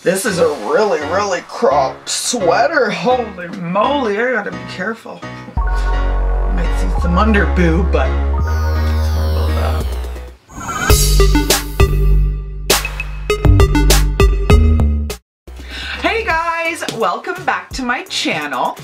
This is a really, really cropped sweater. Holy moly, I gotta be careful. Might see some under boob, but sorry about that. Hey guys, welcome back to my channel.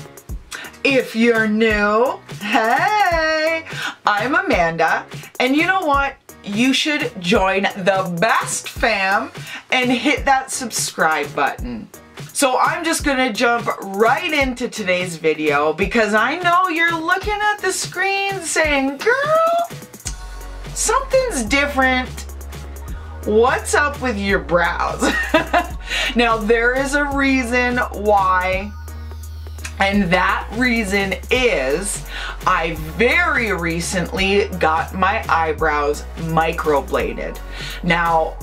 If you're new, hey, I'm Amanda, and you know what? You should join the best fam and hit that subscribe button. So I'm just gonna jump right into today's video because I know you're looking at the screen saying, girl, something's different. What's up with your brows? Now there is a reason why, and that reason is I very recently got my eyebrows microbladed. Now,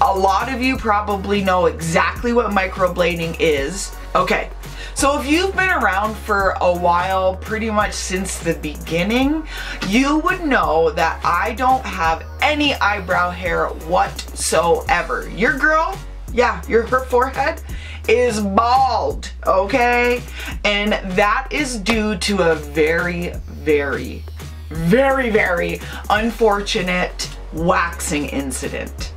a lot of you probably know exactly what microblading is. Okay, so if you've been around for a while, pretty much since the beginning, you would know that I don't have any eyebrow hair whatsoever. Your girl, yeah, her forehead is bald, okay? And that is due to a very, very, very, very unfortunate waxing incident.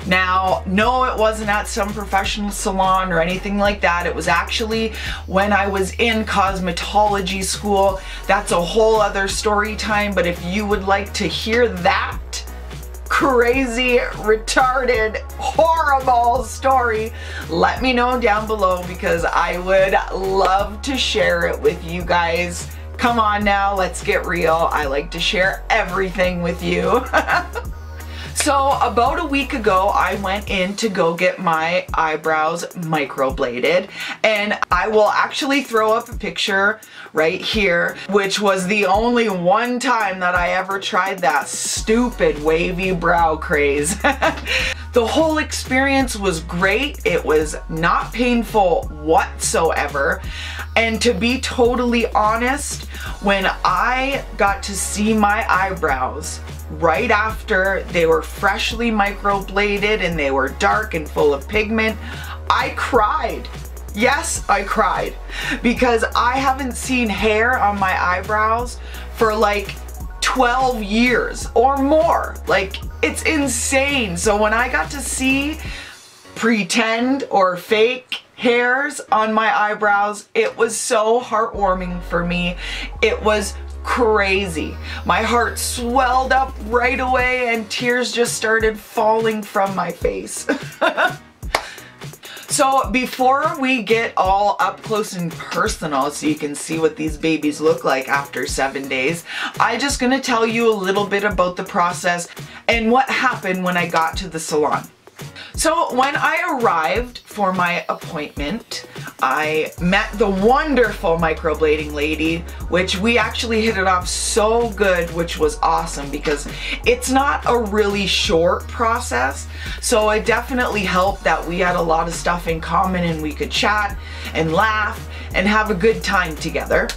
Now, no, it wasn't at some professional salon or anything like that. It was actually when I was in cosmetology school. That's a whole other story time, but if you would like to hear that crazy, retarded, horrible story, let me know down below because I would love to share it with you guys. Come on now, let's get real. I like to share everything with you. So about a week ago, I went in to go get my eyebrows microbladed, and I will actually throw up a picture right here, which was the only one time that I ever tried that stupid wavy brow craze. The whole experience was great. It was not painful whatsoever. And to be totally honest, when I got to see my eyebrows right after they were freshly microbladed and they were dark and full of pigment, I cried. Yes, I cried because I haven't seen hair on my eyebrows for like 12 years or more. Like, it's insane. So when I got to see pretend or fake hairs on my eyebrows, it was so heartwarming for me. It was crazy. My heart swelled up right away and tears just started falling from my face. So before we get all up close and personal so you can see what these babies look like after 7 days, I'm just gonna tell you a little bit about the process and what happened when I got to the salon. So when I arrived for my appointment, I met the wonderful microblading lady, which we actually hit it off so good, which was awesome because it's not a really short process. So it definitely helped that we had a lot of stuff in common and we could chat and laugh and have a good time together.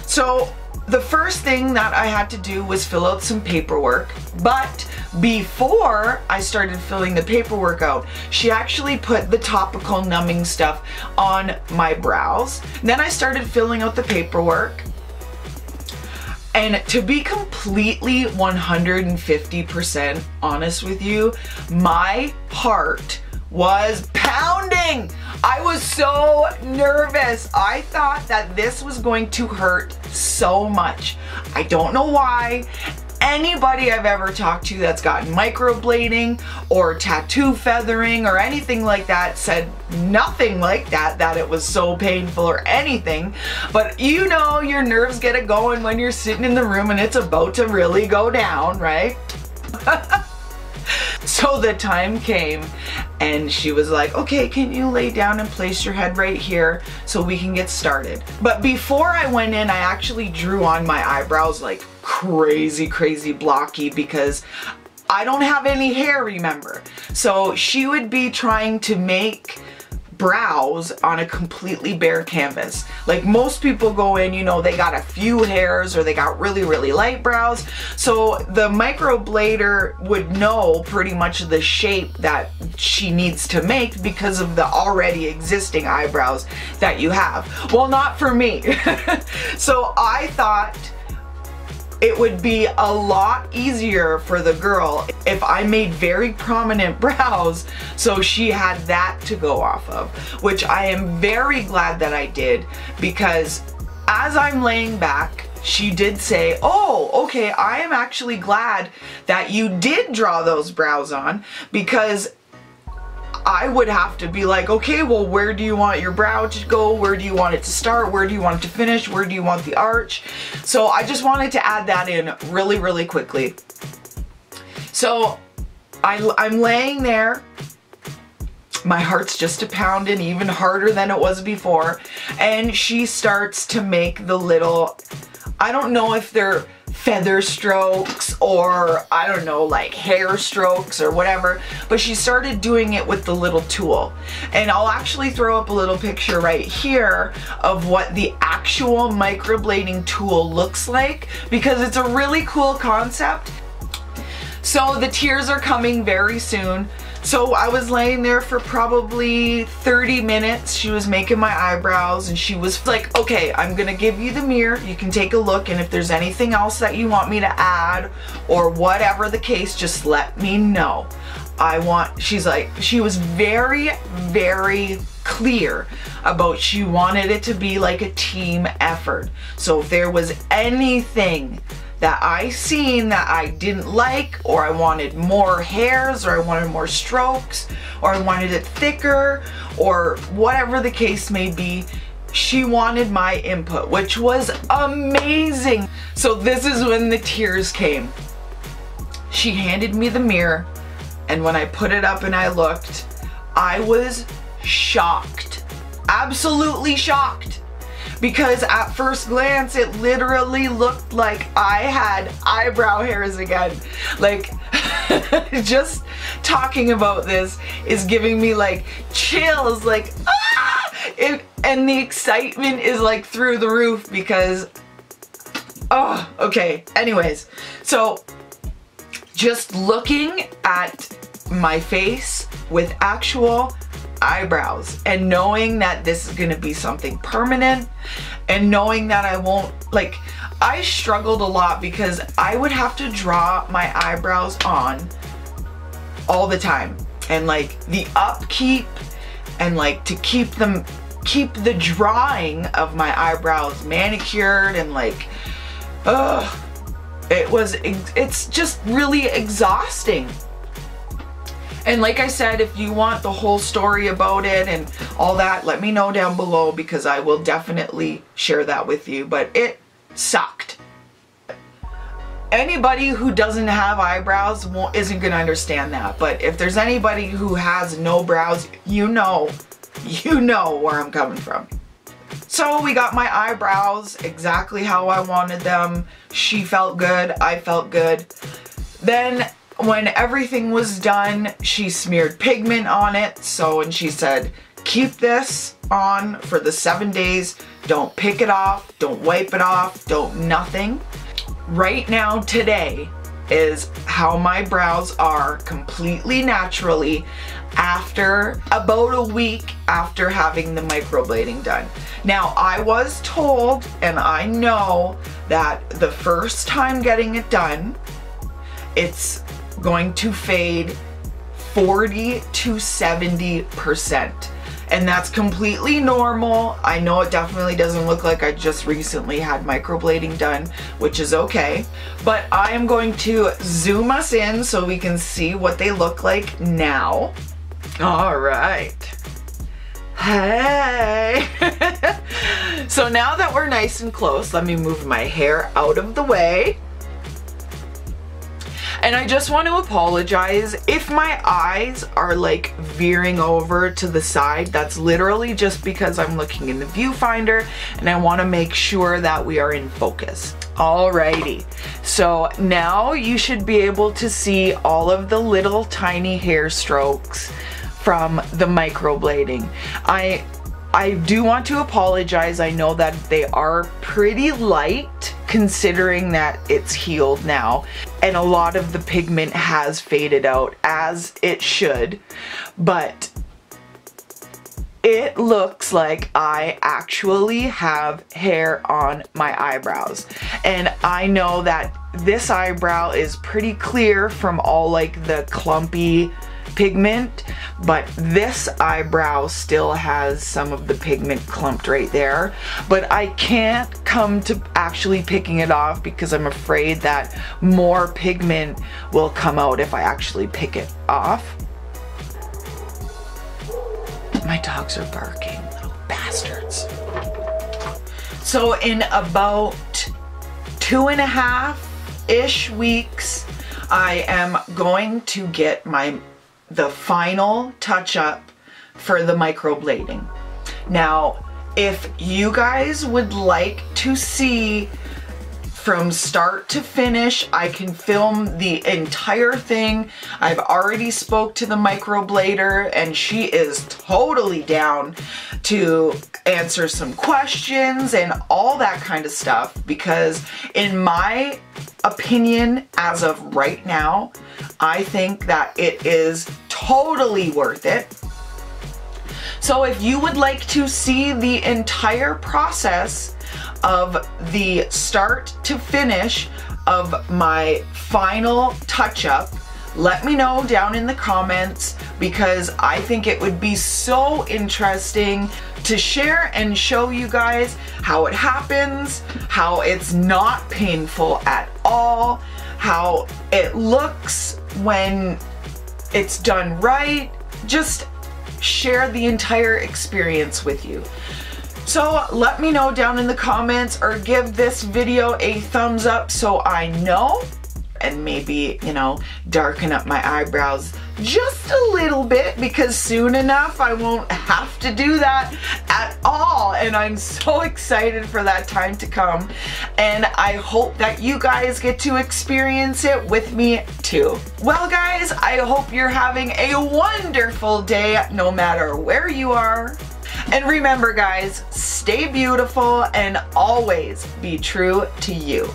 So the first thing that I had to do was fill out some paperwork, but before I started filling the paperwork out, she actually put the topical numbing stuff on my brows. Then I started filling out the paperwork, and to be completely 150% honest with you, my heart was pounding. I was so nervous. I thought that this was going to hurt so much. I don't know why. Anybody I've ever talked to that's gotten microblading or tattoo feathering or anything like that said nothing like that, that it was so painful or anything. But you know, your nerves get it going when you're sitting in the room and it's about to really go down, right? So the time came and she was like, okay, can you lay down and place your head right here so we can get started? But before I went in, I actually drew on my eyebrows like crazy, crazy blocky because I don't have any hair, remember? So she would be trying to make brows on a completely bare canvas. Like most people go in, you know, they got a few hairs or they got really, really light brows. So the microblader would know pretty much the shape that she needs to make because of the already existing eyebrows that you have. Well, not for me. So I thought it would be a lot easier for the girl if I made very prominent brows so she had that to go off of, which I am very glad that I did, because as I'm laying back, she did say, oh, okay, I am actually glad that you did draw those brows on, because I would have to be like, okay, well, where do you want your brow to go? Where do you want it to start? Where do you want it to finish? Where do you want the arch? So I just wanted to add that in really, really quickly. So I'm laying there. My heart's just a pounding even harder than it was before. And she starts to make the little, I don't know if they're feather strokes or I don't know, like hair strokes or whatever, but she started doing it with the little tool. And I'll actually throw up a little picture right here of what the actual microblading tool looks like, because it's a really cool concept. So the tears are coming very soon. So I was laying there for probably 30 minutes. She was making my eyebrows and she was like, okay, I'm gonna give you the mirror. You can take a look, and if there's anything else that you want me to add or whatever the case, just let me know. She's like, she was very, very clear about she wanted it to be like a team effort. So if there was anything that I seen that I didn't like, or I wanted more hairs, or I wanted more strokes, or I wanted it thicker, or whatever the case may be, she wanted my input, which was amazing. So this is when the tears came. She handed me the mirror, and when I put it up and I looked, I was shocked, absolutely shocked. Because at first glance, it literally looked like I had eyebrow hairs again. Like, just talking about this is giving me like chills, like, ah! And the excitement is like through the roof because, oh, okay. Anyways, so just looking at my face with actual eyebrows and knowing that this is gonna be something permanent, and knowing that I won't, like, I struggled a lot because I would have to draw my eyebrows on all the time, and like the upkeep and like to keep the drawing of my eyebrows manicured and like, it's just really exhausting. And like I said, if you want the whole story about it and all that, let me know down below, because I will definitely share that with you. But it sucked. Anybody who doesn't have eyebrows isn't going to understand that. But if there's anybody who has no brows, you know where I'm coming from. So we got my eyebrows exactly how I wanted them. She felt good. I felt good. Then when everything was done, she smeared pigment on it. And she said, keep this on for the 7 days. Don't pick it off. Don't wipe it off. Don't nothing. Right now, today, is how my brows are completely naturally after about a week after having the microblading done. Now, I was told, and I know that the first time getting it done, it's going to fade 40 to 70%. And that's completely normal. I know it definitely doesn't look like I just recently had microblading done, which is okay. But I am going to zoom us in so we can see what they look like now. All right. Hey. So now that we're nice and close, let me move my hair out of the way. And I just want to apologize if my eyes are like veering over to the side. That's literally just because I'm looking in the viewfinder and I want to make sure that we are in focus. Alrighty, so now you should be able to see all of the little tiny hair strokes from the microblading. I do want to apologize. I know that they are pretty light considering that it's healed now, and a lot of the pigment has faded out, as it should, but it looks like I actually have hair on my eyebrows. And I know that this eyebrow is pretty clear from all like the clumpy pigment, but this eyebrow still has some of the pigment clumped right there. But I can't come to actually picking it off because I'm afraid that more pigment will come out if I actually pick it off. My dogs are barking, little bastards. So in about 2.5-ish weeks, I am going to get the final touch-up for the microblading. Now, if you guys would like to see from start to finish, I can film the entire thing. I've already spoke to the microblader and she is totally down to answer some questions and all that kind of stuff, because in my opinion, as of right now, I think that it is totally worth it. So if you would like to see the entire process of the start to finish of my final touch-up, let me know down in the comments, because I think it would be so interesting to share and show you guys how it happens, how it's not painful at all, how it looks when it's done right. Just share the entire experience with you. So let me know down in the comments, or give this video a thumbs up so I know, and maybe, you know, darken up my eyebrows just a little bit, because soon enough I won't have to do that at all, and I'm so excited for that time to come, and I hope that you guys get to experience it with me too. Well guys, I hope you're having a wonderful day no matter where you are. And remember guys, stay beautiful and always be true to you.